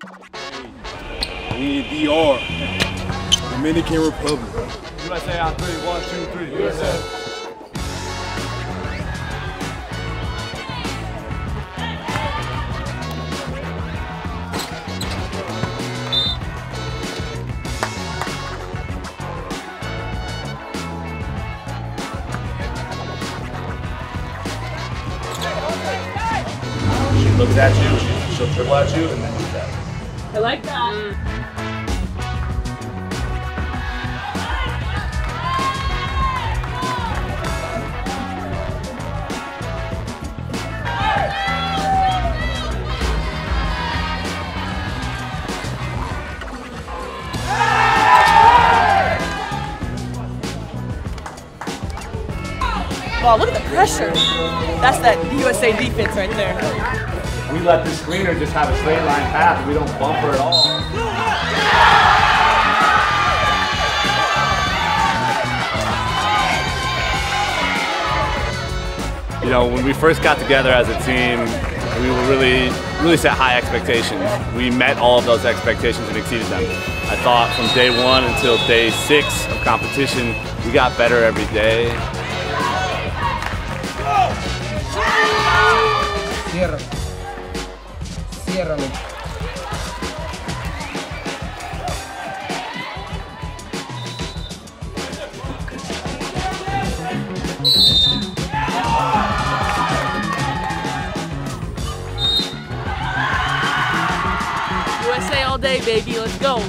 We in DR, Dominican Republic. USA on 3, 1, 2, 3. USA. She looks at you, she'll dribble at you, and then do that. I like that. Wow, look at the pressure. That's that USA defense right there. We let the screener just have a straight line path. We don't bump her at all. You know, when we first got together as a team, we were really set high expectations. We met all of those expectations and exceeded them. I thought from day one until day 6 of competition, we got better every day. Ciérralo. Ciérralo. USA all day, baby. Let's go.